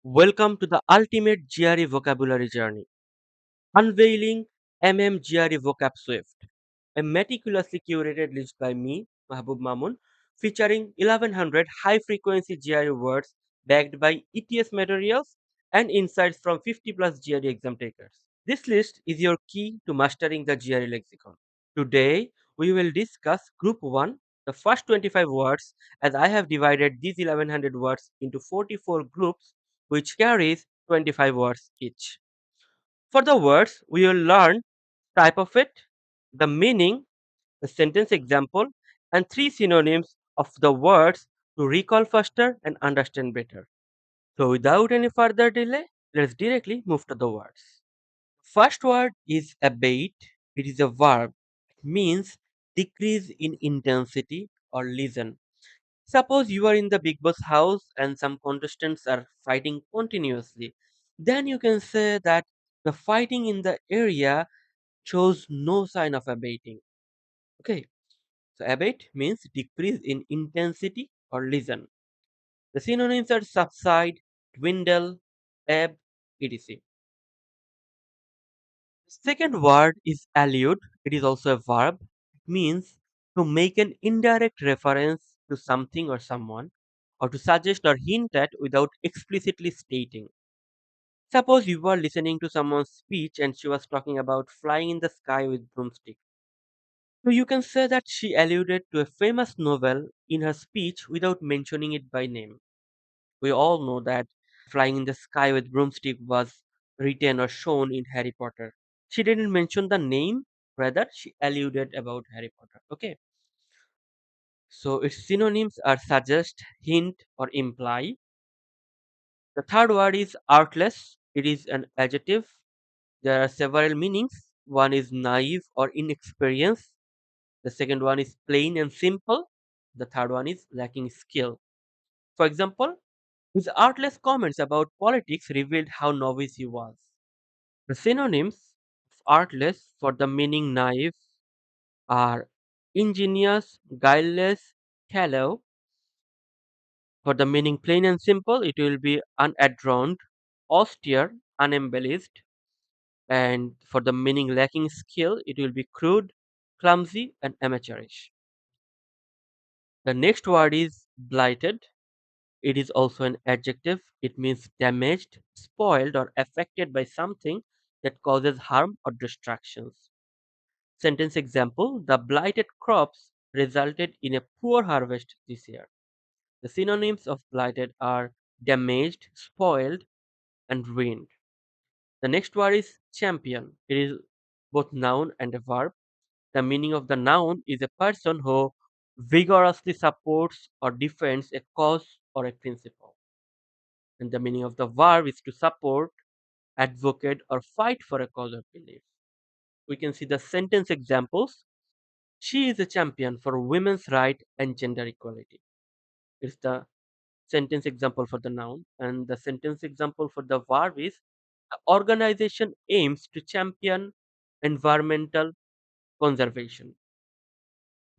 Welcome to the ultimate GRE vocabulary journey. Unveiling GRE VocabSwift, a meticulously curated list by me, Mahbub Mamun, featuring 1100 high frequency GRE words backed by ETS materials and insights from 50 plus GRE exam takers. This list is your key to mastering the GRE lexicon. Today, we will discuss Group 1, the first 25 words, as I have divided these 1100 words into 44 groups, which carries 25 words each. For the words, we will learn type of it, the meaning, the sentence example, and three synonyms of the words to recall faster and understand better. So, without any further delay, let's directly move to the words. First word is abate. It is a verb. It means decrease in intensity or lessen. Suppose you are in the Big Boss house and some contestants are fighting continuously. Then you can say that the fighting in the area shows no sign of abating. Okay, so abate means decrease in intensity or lessen. The synonyms are subside, dwindle, ebb, etc. Second word is allude. It is also a verb. It means to make an indirect reference to something or someone, or to suggest or hint at without explicitly stating. Suppose you were listening to someone's speech and she was talking about flying in the sky with broomsticks. So you can say that she alluded to a famous novel in her speech without mentioning it by name. We all know that Flying in the Sky with Broomstick was written or shown in Harry Potter. She didn't mention the name, rather she alluded about Harry Potter. Okay. So its synonyms are suggest, hint, or imply. The third word is artless. It is an adjective. There are several meanings. One is naive or inexperienced. The second one is plain and simple. The third one is lacking skill. For example, his artless comments about politics revealed how novice he was. The synonyms of artless for the meaning naive are ingenious, guileless, callow. For the meaning plain and simple, it will be unadorned, austere, unembellished. And for the meaning lacking skill, it will be crude, clumsy, and amateurish. The next word is blighted. It is also an adjective. It means damaged, spoiled, or affected by something that causes harm or distractions. Sentence example: the blighted crops resulted in a poor harvest this year. The synonyms of blighted are damaged, spoiled, and ruined. The next word is champion. It is both noun and a verb. The meaning of the noun is a person who vigorously supports or defends a cause or a principle. And the meaning of the verb is to support, advocate, or fight for a cause or belief. We can see the sentence examples. She is a champion for women's right and gender equality. It's the sentence example for the noun. And the sentence example for the verb is the organization aims to champion environmental conservation.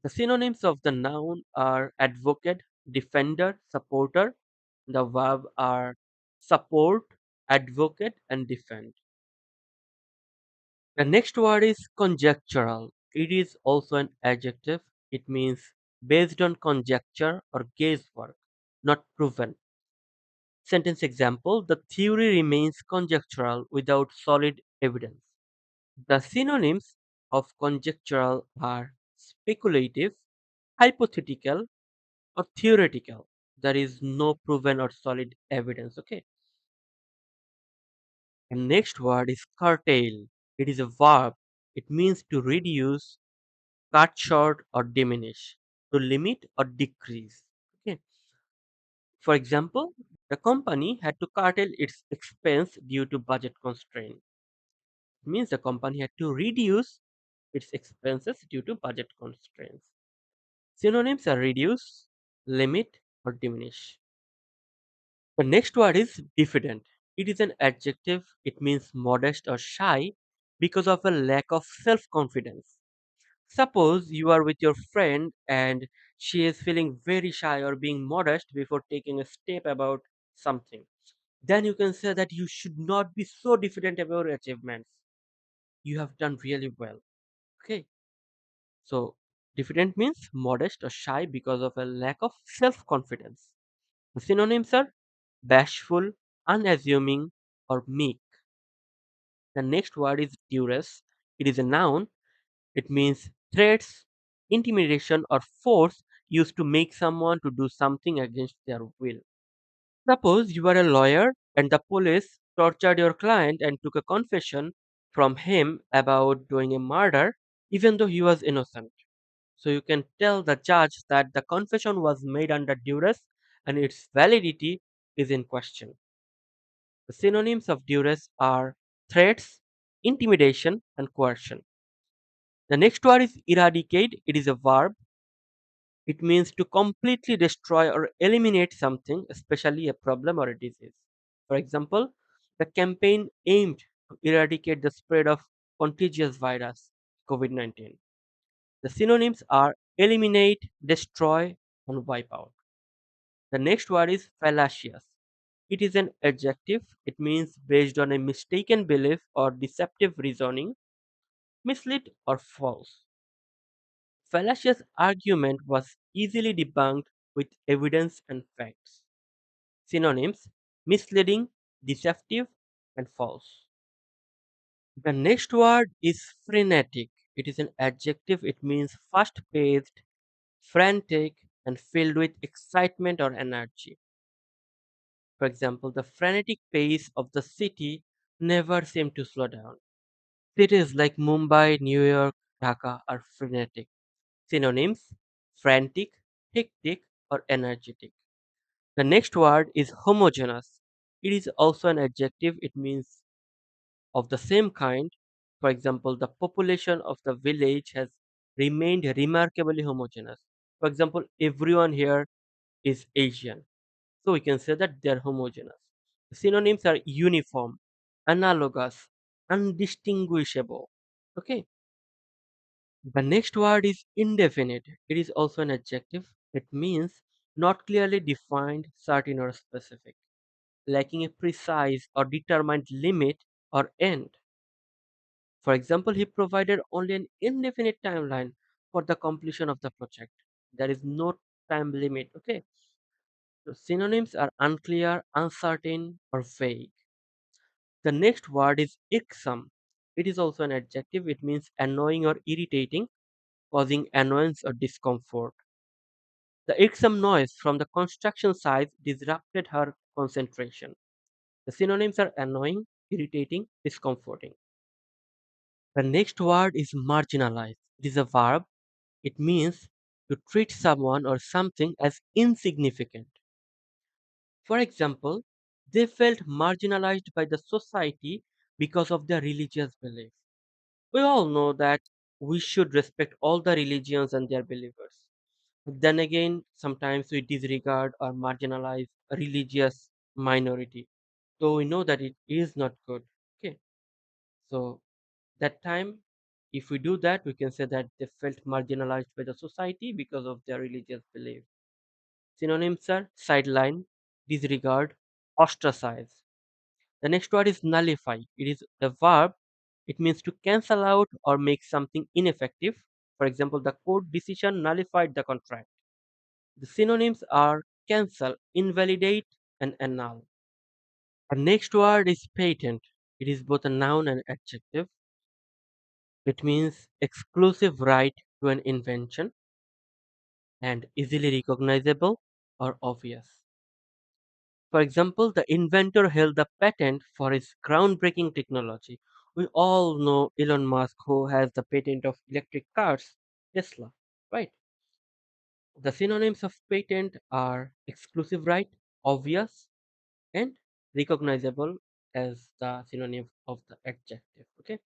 The synonyms of the noun are advocate, defender, supporter. The verb are support, advocate, and defend. The next word is conjectural. It is also an adjective. It means based on conjecture or guesswork, not proven. Sentence example: the theory remains conjectural without solid evidence. The synonyms of conjectural are speculative, hypothetical, or theoretical. There is no proven or solid evidence. Okay. The next word is curtail. It is a verb. It means to reduce, cut short, or diminish, to limit or decrease. Okay. For example, the company had to curtail its expense due to budget constraint. It means the company had to reduce its expenses due to budget constraints. Synonyms are reduce, limit, or diminish. The next word is diffident. It is an adjective. It means modest or shy because of a lack of self confidence. Suppose you are with your friend and she is feeling very shy or being modest before taking a step about something. then you can say that you should not be so diffident about your achievements. You have done really well. Okay. So diffident means modest or shy because of a lack of self-confidence. The synonyms are bashful, unassuming, or meek. The next word is duress. It is a noun. It means threats, intimidation, or force used to make someone to do something against their will. Suppose you are a lawyer and the police tortured your client and took a confession from him about doing a murder even though he was innocent. So you can tell the judge that the confession was made under duress and its validity is in question. The synonyms of duress are threats, intimidation, and coercion. The next word is eradicate. It is a verb. It means to completely destroy or eliminate something, especially a problem or a disease. For example, the campaign aimed to eradicate the spread of contagious virus COVID-19. The synonyms are eliminate, destroy, and wipe out. The next word is fallacious. It is an adjective. It means based on a mistaken belief or deceptive reasoning, mislead or false. Fallacious argument was easily debunked with evidence and facts. Synonyms: misleading, deceptive, and false. The next word is frenetic. It is an adjective. It means fast paced, frantic, and filled with excitement or energy. For example, the frenetic pace of the city never seemed to slow down. Cities like Mumbai, New York, Dhaka are frenetic. Synonyms: frantic, hectic, or energetic. The next word is homogeneous. It is also an adjective. It means of the same kind. For example, the population of the village has remained remarkably homogeneous. For example, everyone here is Asian. So we can say that they are homogeneous. Synonyms are uniform, analogous, undistinguishable. Okay. The next word is indefinite. It is also an adjective. It means not clearly defined, certain, or specific, lacking a precise or determined limit or end. For example, he provided only an indefinite timeline for the completion of the project. There is no time limit. Okay. So synonyms are unclear, uncertain, or vague. The next word is irksome. It is also an adjective. It means annoying or irritating, causing annoyance or discomfort. The irksome noise from the construction site disrupted her concentration. The synonyms are annoying, irritating, discomforting. The next word is marginalized. It is a verb. It means to treat someone or something as insignificant. For example, they felt marginalized by the society because of their religious belief. We all know that we should respect all the religions and their believers. But then again, sometimes we disregard or marginalize a religious minority. So we know that it is not good. Okay. So that time, if we do that, we can say that they felt marginalized by the society because of their religious belief. Synonyms are sideline, disregard, ostracize. The next word is nullify. It is a verb. It means to cancel out or make something ineffective. For example, the court decision nullified the contract. The synonyms are cancel, invalidate, and annul. The next word is patent. It is both a noun and adjective. It means exclusive right to an invention and easily recognizable or obvious. For example, the inventor held the patent for his groundbreaking technology. We all know Elon Musk, who has the patent of electric cars, Tesla, right? The synonyms of patent are exclusive right, obvious, and recognizable as the synonym of the adjective. Okay.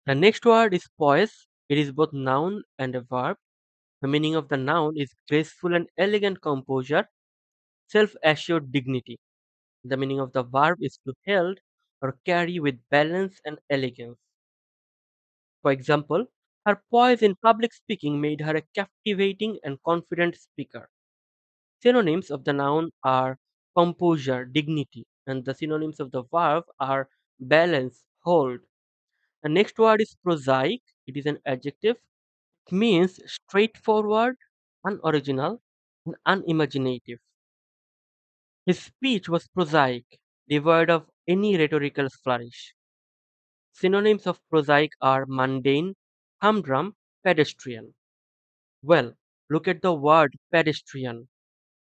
The next word is poise. It is both noun and a verb. The meaning of the noun is graceful and elegant composure, self-assured dignity. The meaning of the verb is to held or carry with balance and elegance. For example, her poise in public speaking made her a captivating and confident speaker. Synonyms of the noun are composure, dignity, And the synonyms of the verb are balance, hold. The next word is prosaic. It is an adjective. It means straightforward, unoriginal, and unimaginative. His speech was prosaic, devoid of any rhetorical flourish. Synonyms of prosaic are mundane, humdrum, pedestrian. Well, look at the word pedestrian.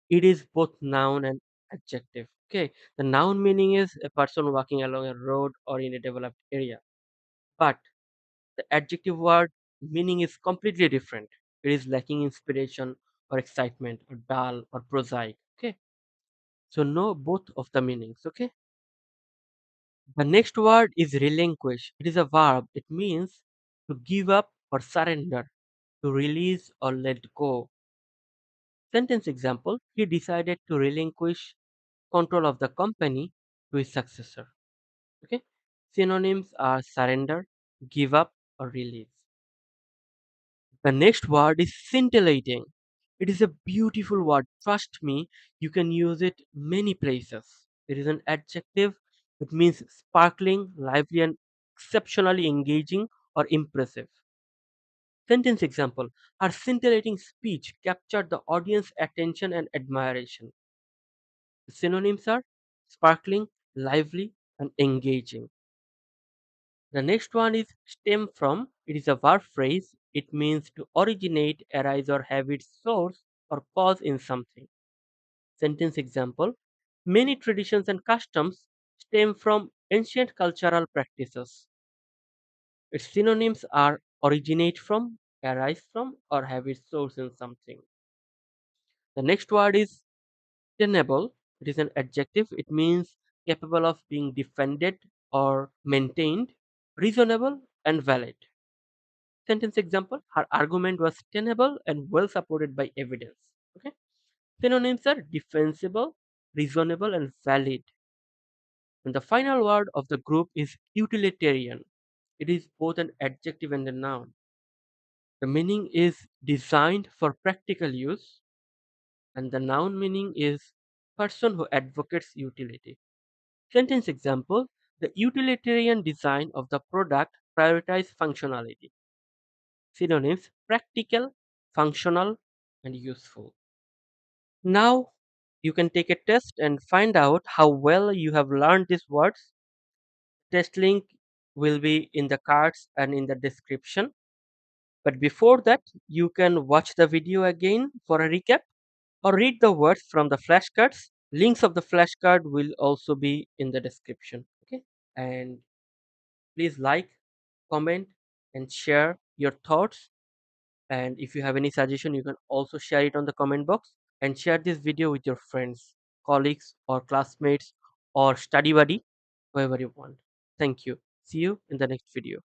It is both noun and adjective. Okay, the noun meaning is a person walking along a road or in a developed area. But the adjective word meaning is completely different. It is lacking inspiration or excitement or dull or prosaic. Okay, so know both of the meanings. Okay, the next word is relinquish. It is a verb. It means to give up or surrender, to release or let go. Sentence example: he decided to relinquish control of the company to his successor. Okay, synonyms are surrender, give up, or release. The next word is scintillating. It is a beautiful word. Trust me, you can use it many places. It is an adjective. It means sparkling, lively, and exceptionally engaging or impressive. Sentence example: her scintillating speech captured the audience's attention and admiration. The synonyms are sparkling, lively, and engaging. The next one is stem from. It is a verb phrase. It means to originate, arise, or have its source or cause in something. Sentence example: many traditions and customs stem from ancient cultural practices. Its synonyms are originate from, arise from, or have its source in something. The next word is tenable. It is an adjective. It means capable of being defended or maintained, reasonable, and valid. Sentence example: her argument was tenable and well supported by evidence. Okay. Synonyms are defensible, reasonable, and valid. And the final word of the group is utilitarian. It is both an adjective and a noun. The meaning is designed for practical use, and the noun meaning is person who advocates utility. Sentence example: the utilitarian design of the product prioritizes functionality. Synonyms: practical, functional, and useful. Now you can take a test and find out how well you have learned these words. Test link will be in the cards and in the description. But before that, you can watch the video again for a recap or read the words from the flashcards. Links of the flashcard will also be in the description. Okay. And please like, comment, and share your thoughts. And if you have any suggestion, you can also share it on the comment box and share this video with your friends, colleagues, or classmates, or study buddy, whoever you want. Thank you. See you in the next video.